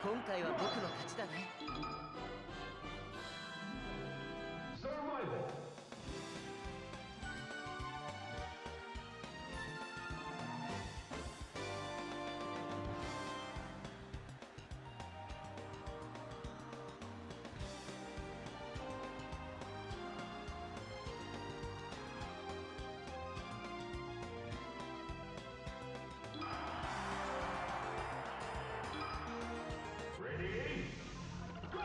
今回は僕の勝ちだね。Survival. Ready? Go!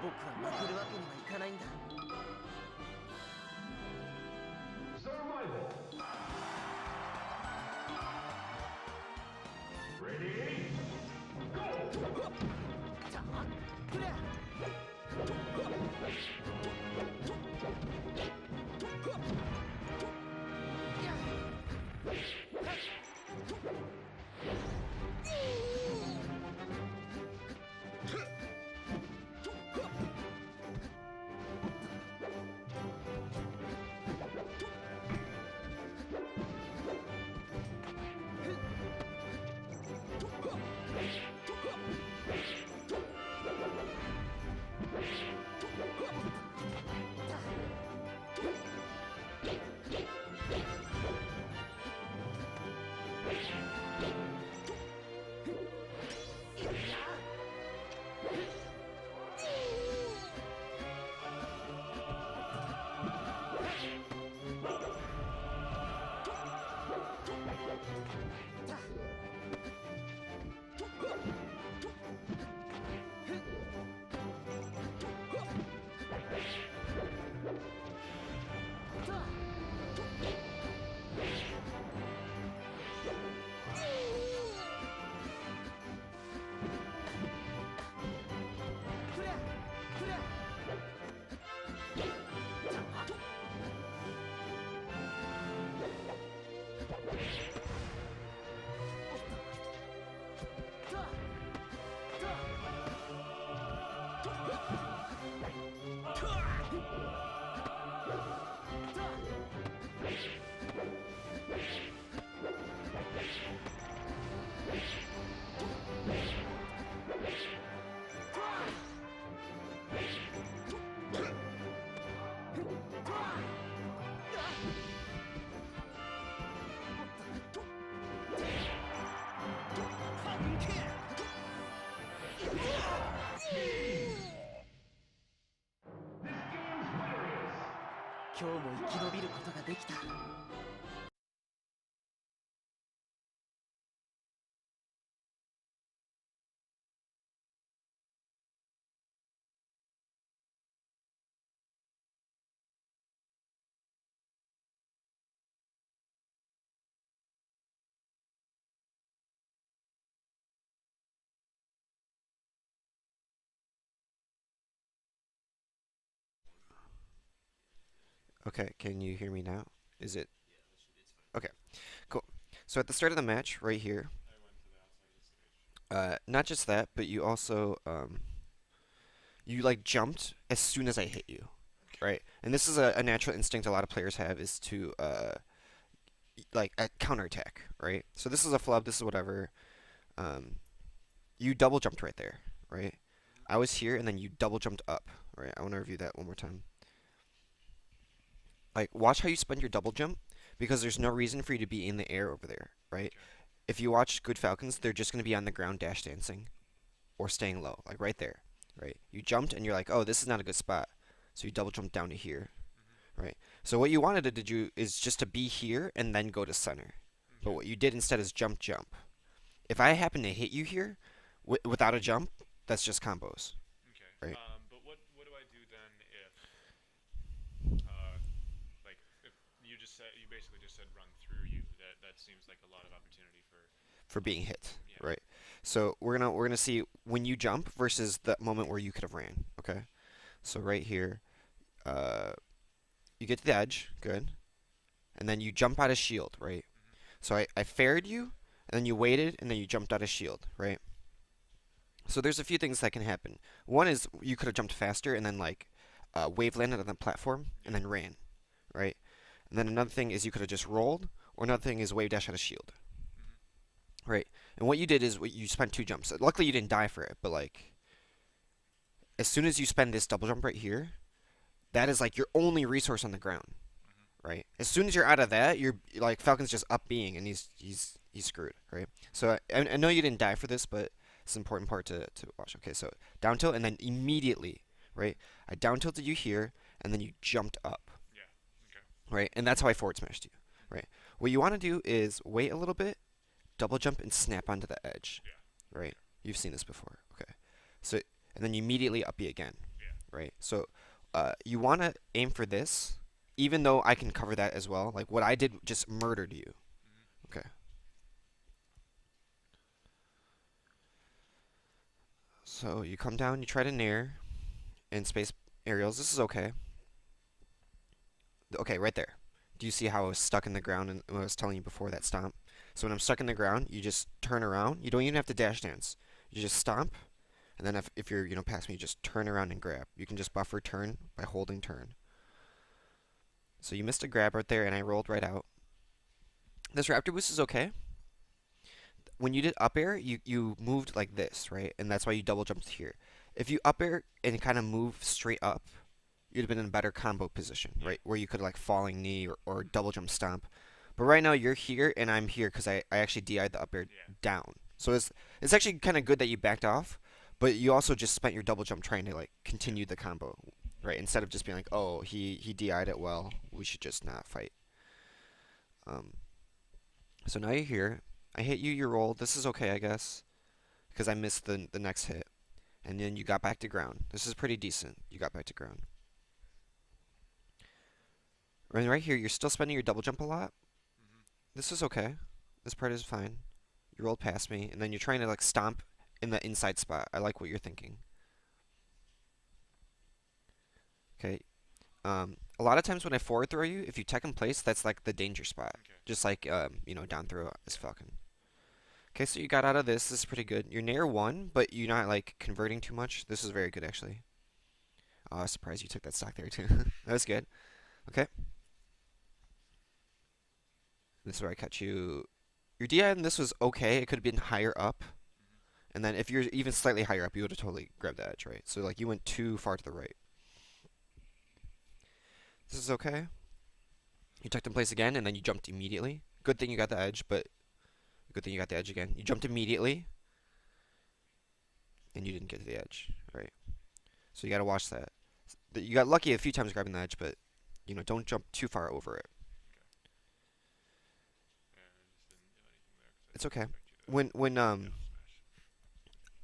僕は負けるわけにはいかないんだ。Survival. Ready? Go! さあ、くれ！今日も生き延びることができた。Okay, can you hear me now? Is it okay? Cool. So at the start of the match, right here, not just that, but you also you like jumped as soon as I hit you, right? And this is a natural instinct a lot of players have is to like counterattack, right? So this is a flub, this is whatever. Um, you double jumped right there, right? I was here and then you double jumped up, right? I want to review that one more time. Like, watch how you spend your double jump because there's no reason for you to be in the air over there, right? If you watch good Falcons, they're just going to be on the ground dash dancing or staying low, like right there, right? You jumped and you're like, oh, this is not a good spot. So you double jump down to here, right? So what you wanted to do is just to be here and then go to center. But what you did instead is jump, jump. If I happen to hit you here without a jump, that's just combos, Okay. right? But what do I do then if like if you basically just said run through you? That seems like a lot of opportunity For being hit, yeah. right? So we're gonna see when you jump versus the moment where you could have ran. Okay. So right here, uh, you get to the edge, good, and then you jump out of shield, right? So I fared you, and then you waited, and then you jumped out of shield, right? So there's a few things that can happen. One is you could have jumped faster and then like wave landed on the platform and then ran, right? And then another thing is you could have just rolled, or another thing is wave dash out of shield, right? And what you did is you spent two jumps. Luckily you didn't die for it, but like as soon as you spend this double jump right here, that is like your only resource on the ground, right? As soon as you're out of that, you're like Falcon's just up being and he's screwed, right? So I know you didn't die for this, but it's an important part to watch. Okay, so down tilt and then immediately, right? I down tilted you here and then you jumped up, Yeah. Okay. right? And that's how I forward smashed you, right? What you want to do is wait a little bit, double jump and snap onto the edge, Yeah. right? You've seen this before, okay? So and then you immediately up B again, Yeah. right? So you want to aim for this, even though I can cover that as well. Like what I did just murdered you. Okay. So you come down, you try to nair in space aerials. This is okay. Okay, right there. Do you see how I was stuck in the ground and what I was telling you before that stomp? So when I'm stuck in the ground, you just turn around. You don't even have to dash dance. You just stomp, and then if you're past me, you just turn around and grab. You can just buffer turn by holding turn. So you missed a grab right there, and I rolled right out. This raptor boost is okay. When you did up air, you moved like this, right? And that's why you double jumped here. If you up air and kind of move straight up, you'd have been in a better combo position, right? Where you could like falling knee or double jump stomp. But right now you're here and I'm here because I actually DI'd the up air down. So it's actually kind of good that you backed off, but you also just spent your double jump trying to like continue the combo, right? Instead of just being like, oh, he DI'd it well, we should just not fight. Um, so now you're here. I hit you, you rolled. This is okay, I guess, because I missed the next hit. And then you got back to ground. This is pretty decent. You got back to ground. And right here, you're still spending your double jump a lot. This is okay. This part is fine. You rolled past me, and then you're trying to like stomp in the inside spot. I like what you're thinking. Okay. A lot of times when I forward throw you, if you tech in place, that's like the danger spot. Okay. Just like down throw as Falcon. Okay, so you got out of this. This is pretty good. You're near one, but you're not like converting too much. This is very good actually. Oh, I was surprised you took that stock there too. That was good. Okay. This is where I catch you. Your DI in this was okay. It could have been higher up. And then if you're even slightly higher up, you would have totally grabbed the edge, right? So like you went too far to the right. This is okay. You tucked in place again, and then you jumped immediately. Good thing you got the edge, but good thing you got the edge again. You jumped immediately, and you didn't get to the edge, right? So you got to watch that. You got lucky a few times grabbing the edge, but don't jump too far over it. Yeah, I just didn't do anything there because I It's didn't okay. expect you to When down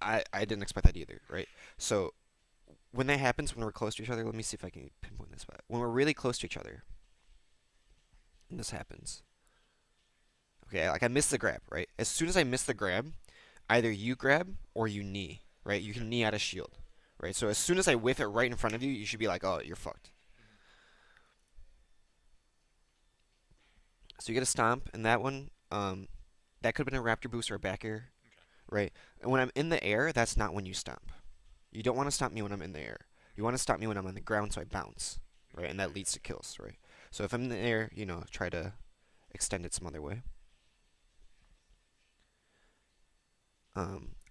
smash. I didn't expect that either, right? So when that happens, when we're close to each other, let me see if I can pinpoint this spot. When we're really close to each other, and this happens. Okay, like I missed the grab, right? As soon as I miss the grab, either you grab or you knee, right? You can knee out a shield, right? So as soon as I whiff it right in front of you, you should be like, oh, you're fucked. So you get a stomp, and that one, that could have been a raptor boost or a back air, right? And when I'm in the air, that's not when you stomp. You don't want to stomp me when I'm in the air. You want to stomp me when I'm on the ground, so I bounce, right? And that leads to kills, right? So if I'm in the air, try to extend it some other way.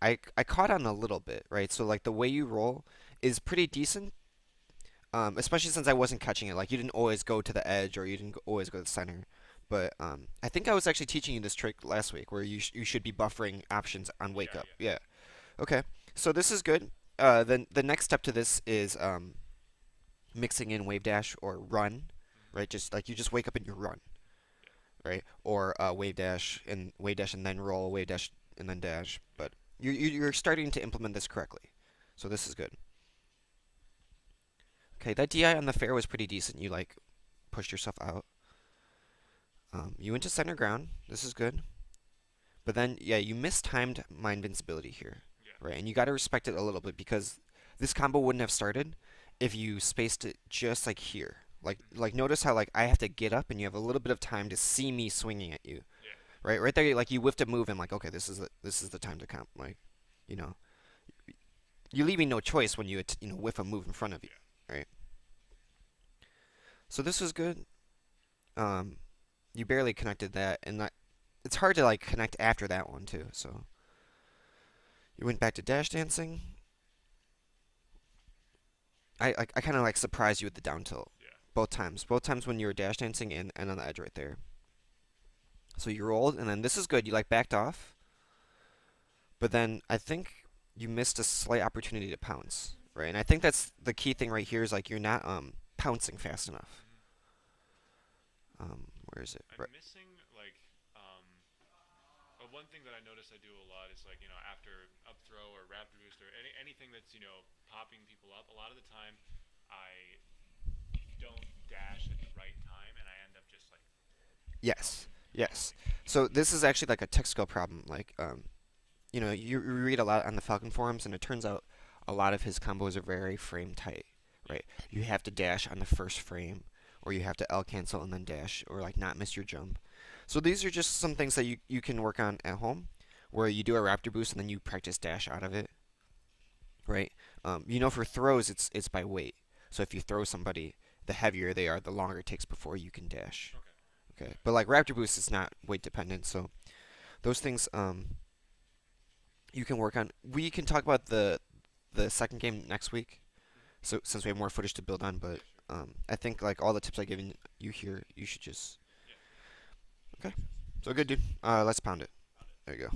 I caught on a little bit, right? So like the way you roll is pretty decent, especially since I wasn't catching it. Like you didn't always go to the edge or you didn't always go to the center. But I think I was actually teaching you this trick last week, where you should be buffering options on wake up. Yeah. Okay. So this is good. Then the next step to this is mixing in wave dash or run, right? Just like you just wake up and you run, right? Or wave dash and then roll, wave dash and then dash. But you're starting to implement this correctly, so this is good. Okay, that DI on the fair was pretty decent. You like pushed yourself out. You went to center ground. This is good. But then, yeah, you mistimed my invincibility here, right? And you got to respect it a little bit because this combo wouldn't have started if you spaced it just like here. Like notice how like I have to get up and you have a little bit of time to see me swinging at you, right? Right there, like you whiffed a move and like, okay, this is the time to comp. Like, you know, you leave me no choice when you whiff a move in front of you, right? So this was good. You barely connected that, and it's hard to like connect after that one too. So you went back to dash dancing. I kind of like surprised you with the down tilt both times. Both times when you were dash dancing and on the edge right there. So you rolled, and then this is good. You like backed off, but then I think you missed a slight opportunity to pounce, right? And I think that's the key thing right here is like you're not pouncing fast enough. Where is it? I'm missing like one thing that I notice I do a lot is like after up throw or raptor boost or anything that's popping people up. A lot of the time I don't dash at the right time and I end up just like Yes. Yes. So this is actually like a tech skill problem. Like you read a lot on the Falcon forums, and it turns out a lot of his combos are very frame tight, right? You have to dash on the first frame, or you have to L cancel and then dash, or like not miss your jump. So these are just some things that you can work on at home, where you do a raptor boost and then you practice dash out of it, right? For throws it's by weight. So if you throw somebody, the heavier they are, the longer it takes before you can dash. Okay. But like raptor boost is not weight dependent, so those things you can work on. We can talk about the second game next week. So since we have more footage to build on, but I think like all the tips I've given you here, you should just. Okay. So good, dude. Let's pound it. There you go.